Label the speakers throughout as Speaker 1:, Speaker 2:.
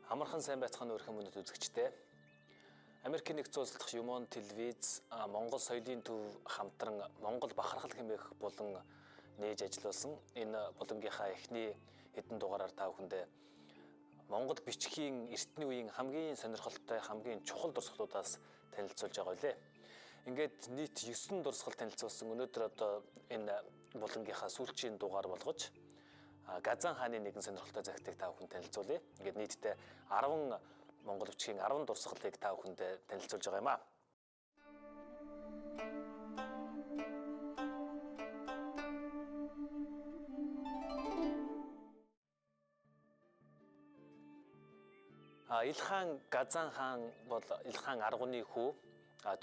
Speaker 1: Амархан сайн байцгаана өрхөн мөнөд үзэгчдээ. Америкийн нэгдсэн улс дахь Юмон телевиз Монгол соёлын төв хамтран Монгол бахархал хэмээх болон нээж ажилласан энэ булангийнхаа эхний хэдэн дугаараар та бүхэндээ Монгол бичгийн эртний үеийн хамгийн сонирхолтой, хамгийн чухал дурсгалуудаас танилцуулж байгаа үлээ. Ингээд нийт 9 дурсгал танилцуулсан. Өнөөдөр одоо энэ булангийнхаа сүүлчийн дугаар болгож Газан хааны нэгэн сонирхолтой захидлыг та бүхэнд танилцуулъя. Ингээд нийтдээ 10 Монгол бичгийн 10 дурсгалыг та бүхэнд танилцуулж байгаа юм аа. Илхан Газан хаан бол Илхан Аргуны хүү.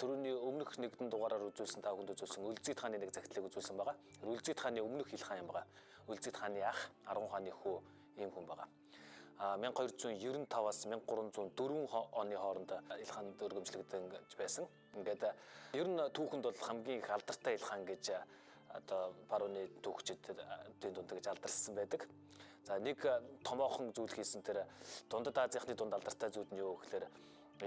Speaker 1: Түрүүний өмнөх нэгдэн дугаараар үзүүлсэн та бүхэнд үзүүлсэн Үлзийд хааны нэг захидлыг үзүүлсэн байгаа. Үлзийд хааны өмнөх Илхан юм байгаа. Үлзийд хааны ах, Аргун хааны хүү ийм хүн байгаа. 1295-аас 1304 оны хооронд Илхан дөргөмжлөгдөж байсан. Ингээд ер нь түүхэнд бол хамгийн их алдартай Илхан гэж одоо барууны түүхчдийн дунд гэж алдарсан байдаг. За нэг томоохон зүйл хийсэн тэр дундад Азийнхны дунд алдартай зүйл нь юу гэхээр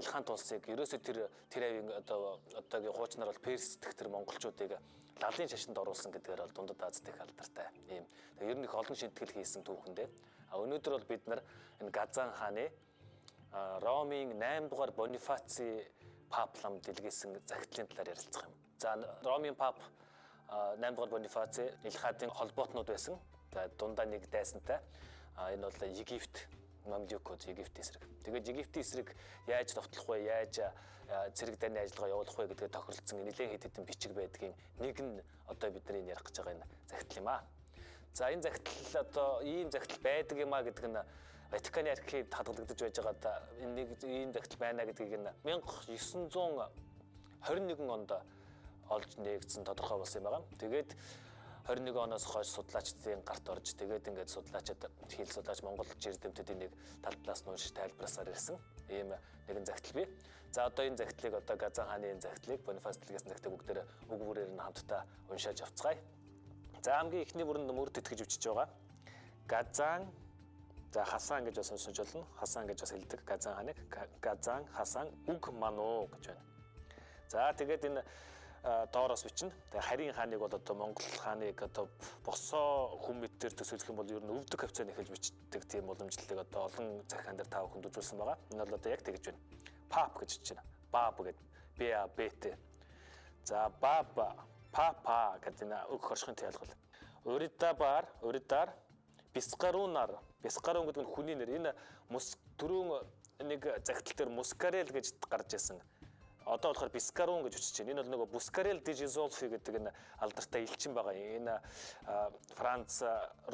Speaker 1: Илхан тулсыг ерөөсөө тэр авийн одоогийн хуучнаар бол Перс дэх тэр монголчуудыг лалын шашинд оруулсан гэдгээр бол дундад Аз дэх алдартай ийм. Ер нь их олон шинтгэл хийсэн түүхэндээ. Өнөөдөр бол бид нар энэ Газан хааны Ромын 8 дугаар Бонифаци пап лам дэлгэсэн захидлын талаар ярилцах юм. За Ромын пап 8 дугаар Бонифаци Илхадын холбоотнууд байсан. За дундаа нэг дайсантай. Энэ бол Египт Мамлюкууд Египт эсрэг. Тэгээд Египтийн эсрэг яаж товтлох вэ? Яаж цэрэг дайны ажиллагаа явуулах вэ гэдгээ тохиролцсон нэлээд хэд хэдэн бичиг байдгийн нэг нь одоо бидний ярих гэж байгаа энэ захидал юм аа. За энэ захидал одоо ийм захидал байдаг юм аа гэдэг нь Ватиканы архивд хадгалагдаж байж байгаа энэ нэг ийм захидал байна гэдгийг нь 1921 онд олж нээгдсэн тодорхой болсон юм байгаа. Тэгээд 21 оноос хойш судлаачдын гарт орж тэгээд ингээд судлаачид хэл судлаач Монгол жирдэмтдийн нэг тал талаас нь уншиж тайлбарласаар ирсэн ийм нэгэн захидал бий. За одоо энэ захидлыг одоо Газан хааны энэ захидлыг Бонифац дэлгэсэн захидлыг бүгдээр үг бүрээр нь хамтдаа уншааж авцгаая. За хамгийн эхний бүрэн мөрөд итгэж өчөж байгаа. Газан за Хасан гэж бас уншиж болно. Хасан гэж бас хэлдэг Газан хааныг. Газан Хасан үг мануу гэж байна. За тэгээд энэ доороос бичнэ. Тэгээ Харийн хааныг бол одоо Монгол хааныг одоо босоо хүн мэдээр төсөөлөх юм бол ер нь өвдөг хавцааны хэлж бичдэг тийм уламжлалыг одоо олон захиан дээр та бүхэнд үзүүлсэн байгаа. Энэ бол одоо яг тэгж байна. Пап гэж чинь. Баб гэдэг. БАБТ. За баба, папа гэдэг энэ үг хоршихын тайлбар. Уридаар, бисгарунаар. Бисгарун гэдэг нь хүний нэр. Энэ түрүүн нэг захидал дээр мускарел гэж гарч ирсэн. Одоо болохоор Бискарун гэж үчиж байна. Энэ бол нөгөө Бускарел ди Жизолфи гэдэг энэ алдартай элчин байгаа. Энэ Франц,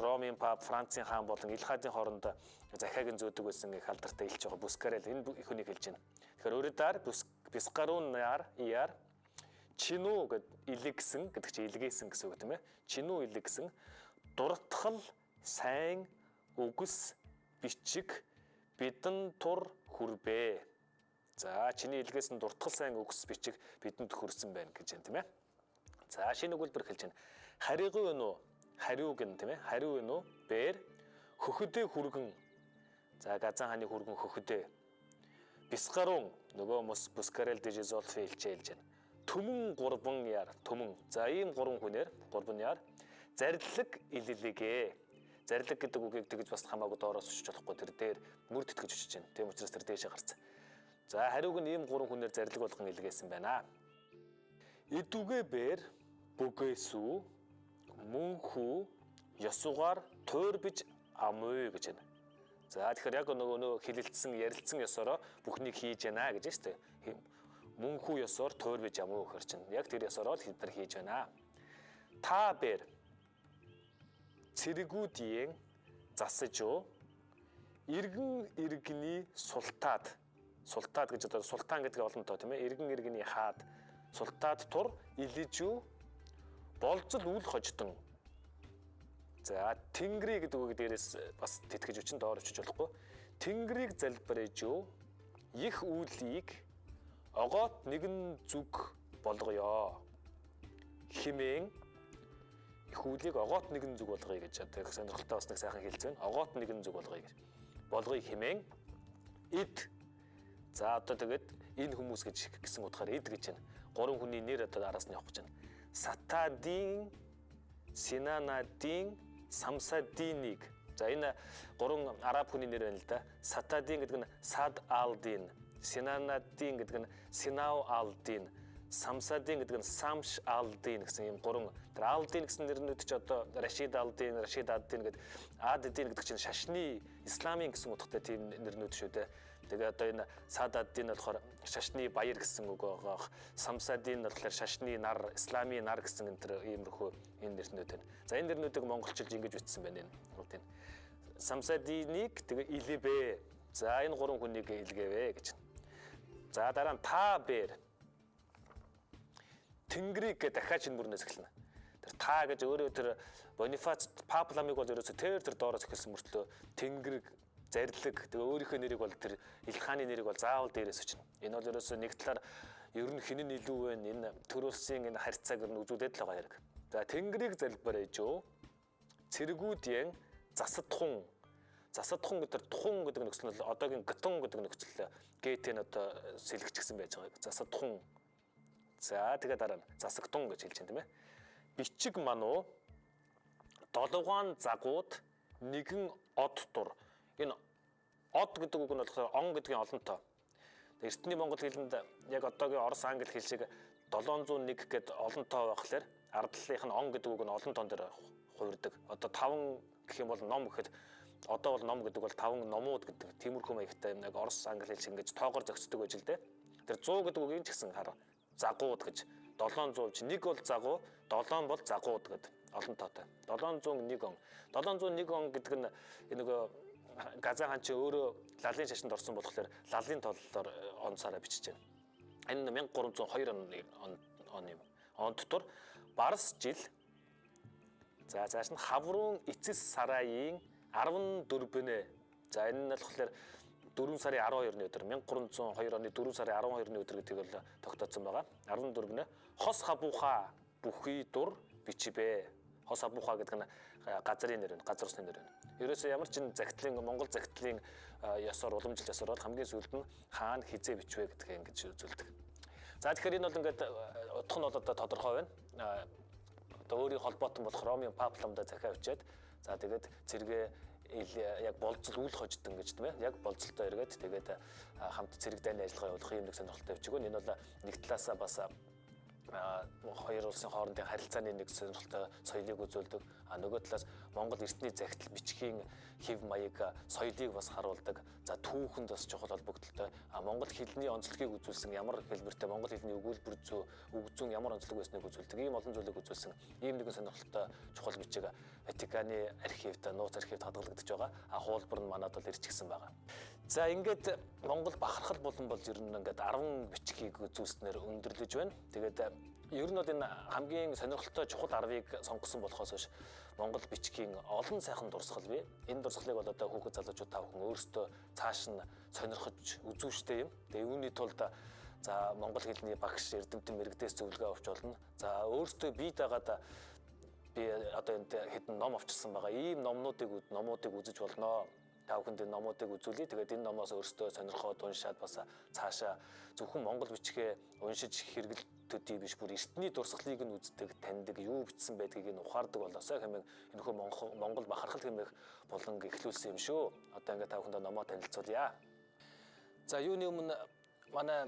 Speaker 1: Ромын пап, Францын хаан болон Илхадын хооронд захиагийн зөөдөг байсан их алдартай элч байгаа. Бускарел энэ хүнийг хэлж байна. Тэгэхээр өөрөөр Бискарунаар яар Чинүү гэд илгэсэн гэдэг чинь илгээсэн гэсэн үг тийм ээ. Чинүү илгэсэн дуртахал сайн үгс бичиг бидэн тур хүрбэ. За чиний илгээсэн дуртгал сайн үгс бичиг бидэнд хүрсэн байна гэж байна тийм ээ. За шинэ өгүүлбэр хэлж байна. Харигуу вэ нү? Хариуг нь тийм ээ. Хариу вэ нү? Бээр хөхөдөө хүргэн. За Газан хааны хүргэн хөхөдөө. Бисгарун нөгөө Бускарел ди Жизолфи хэлж байна. Түмэн гурван яар түмэн. За ийм гурван хүнээр гурван яар зарлиг илэлэгээ. Зарлиг гэдэг үгийг тэгж бас хамаагүй доороос өчөж болохгүй тэр дээр мөрд итгэж өчөж байна. Тийм учраас тэр дээшээ гарцсан. За хариуг нь ийм гурван хүнээр зарлиг болгон илгээсэн байна. Идүгэ бээр бүгээсүү мөнхүү ёсугаар туйрбиж амүй гэж байна. За тэгэхээр яг нөгөө хилэлцсэн ярилцсан ёсороо бүхнийг хийж байна гэж байна шүү дээ. Мөнхүү ёсоор туйрбиж амүй гэхэр чинь яг тэр ёсороо л хэд нар хийж байна. Та бээр цэргүүдийн засаж уу иргэн иргэний султаад гэж одоо султан гэдэг олон тоо тийм ээ. Иргэн иргэний хаад султаад тур илэж юу болзол үл хождон. За Тэнгэрий гэдэг үг дээрээс бас тэтгэж өчн доор очиж болохгүй. Тэнгэрийг залбирэж юу их үйлийг огоот нэгэн зүг болгоё. Химэн их үйлийг огоот нэгэн зүг болгоё гэж одоо их сонирхолтой бас нэг сайхан хэлж байна. Огоот нэгэн зүг болгоё гэж. Болгоё химэн Эд. За одоо тэгээд энэ хүмүүс гэсэн утгаар эд гэж байна. Гурван хүний нэр одоо араас нь явах гэж байна. Сатадин, Синанадин, Самсадинийг. За энэ гурван араб хүний нэр байна л да. Сатадин гэдэг нь Сад алдин, Синанадин гэдэг нь Синау алдин, Самсадин гэдэг нь Самш алдин гэсэн ийм гурван. Тэр алдин гэсэн нэрнүүд ч одоо Рашид алдин, Рашид аддин гэдэг аддин гэдэг чинь шашны исламын гэсэн утгатай тийм нэрнүүд шүү дээ. Тэгээ одоо энэ Сад аддин болохоор шашны баяр гэсэн үг байгаа. Самсадин болохоор шашны нар, исламын нар гэсэн энэ иймэрхүү энэ нэрнүүд байна. За энэ нэрнүүдийг монголчилж ингэж бичсэн байна энэ. Самсадинийг тэгээ илбэ. За энэ гурван хүнийг илгээвэ гэж. За дараа нь та бэр. Тэнгэрийг дахиад шинэ бүрнээс эхэлнэ. Тэр та гэж өөрөө тэр Бонифац Пап ламыг бол ерөөсө тэр доороос эхэлсэн мөртлөө тэнгэр зарлиг тэгээ өөрийнхөө нэрийг бол тэр Ил хааны нэрийг бол заавал дээрээс өчнө. Энэ бол ерөөсө нэг талаар ер нь хэн нь илүү вэ? Энэ төр улсын энэ харьцааг ер нь үзүүлээд л байгаа хэрэг. За тэнгэрийг залбираа ижөө. Цэргүүдийн засадхун. Засадхун гэдэг тухун гэдэг нөхцөл нь одоогийн гатун гэдэг нөхцөл гээтэн одоо сэлгчгсэн байж байгаа. Засадхун. За тэгээ дараа нь засагтун гэж хэлж байна тийм ээ. Бичиг мануу долгоон загууд нэгэн од дур. Энэ од гэдэг үг нь болохоор он гэдгийн олонтоо. Эртний монгол хэлэнд яг одоогийн орос англи хэл шиг 701 гэдэг олонтоо байхлаар ардлалынх нь он гэдэг үг нь олонтон дээр хувирдаг. Одоо 5 гэх юм бол ном гэхэд одоо бол ном гэдэг бол 5 номууд гэдэг тиймэрхүү маягтай яг орос англи хэл шиг ингэж тоогоор зохицдог байж л дээ. Тэр 100 гэдэг үгийг ч гэсэн хараа. Загууд гэж 700 чи нэг бол загуу 7 бол загууд гэдэг олон тоотой 701 он 701 он гэдэг нь нөгөө Газан хаан чи өөрөө лалын шашинд орсон болохоор лалын толлоор онцаараа бичиж байна. Энэ 1302 он юм. Он дотор барс жил за цааш нь хаврун эцэс сараагийн 14-нэ. За энэ нь болохоор 4 сарын 12-ны өдөр 1302 оны 4 сарын 12-ны өдөр гэдгийг бол тогтооцсон байгаа. 14-нэ хос хабууха бүхий дур бичбэ. Хос хабууха гэдэг нь газрын нэр, газар усны нэр. Ерөөсөө ямар ч загтлын Монгол загтлын ёсоор уламжлалт ёсоор бол хамгийн сүүлд нь хаана хизээ бичвэ гэдгийг ингэж үзүүлдэг. За тэгэхээр энэ бол ингээд утга нь бол одоо тодорхой байна. Одоо өөрийн холбоотон болох Ромын Пап ламда захиа өчөөд за тэгээд зэрэгээ яг болцол үйл хождон гэж тийм ээ. Яг болцолтой эргээд тэгээд хамт цэрэг дайны ажиллагаа явуулах юм нэг сонирхолтой байж гоо. Энэ бол нэг талаасаа бас хоёр улсын хоорондын харилцааны нэг сонирхолтой соёлыг үзүүлдэг. Нөгөө талаас Монгол эртний загтал бичгийн хэв маяг соёлыг бас харуулдаг. За түүхэнд бас чухал холбогдолтой. Монгол хэлний онцлогийг үзүүлсэн ямар хэлбэртэй Монгол хэлний өгүүлбэр зүй, үг зүүн ямар онцлог байсныг үзүүлдэг. Ийм олон зүйлийг үзүүлсэн. Ийм нэгэн сонирхолтой чухал бичиг Ватиканы архивд, нууц архивд хадгалагдаж байгаа. Хуулбар нь манад бол ирчихсэн байгаа. За ингээд Монгол бахархал болон бол ер нь ингээд 10 бичгийг үзүүлснээр өндөрлөж байна. Тэгээд ер нь бол энэ хамгийн сонирхолтой чухал 10-ыг сонгосон болохоос биш Монгол бичгийн олон сайхан дурсгал бий. Энэ дурсгалыг бол одоо хүүхэд залуучууд та бүхэн өөрсдөө цааш нь сонирхож үзүүштэй юм. Тэгээ үүний тулд за Монгол хэлний багш Эрдэмтэн мэрэгдээс зөвлөгөө авч болно. За өөрсдөө бие дагаад би одоо энд хэдэн ном авчирсан байгаа. Ийм номуудыг үзэж болно. Та бүхэнд энэ номуудыг үзүүлье. Тэгээд энэ номоос өөрсдөө сонирхоод уншаад бас цаашаа зөвхөн Монгол бичгээ уншиж хэрэгэлтүүдий биш бүр эртний дурсгалыг нь үздэг, таньдаг, юу бичсэн байдгийг нь ухаардаг болоосоо хэмээн энэхүү Монгол бахархал хэмээх болон эхлүүлсэн юм шүү. Одоо ингээд та бүхэнд номоо танилцуулъя. За юуны өмнө манай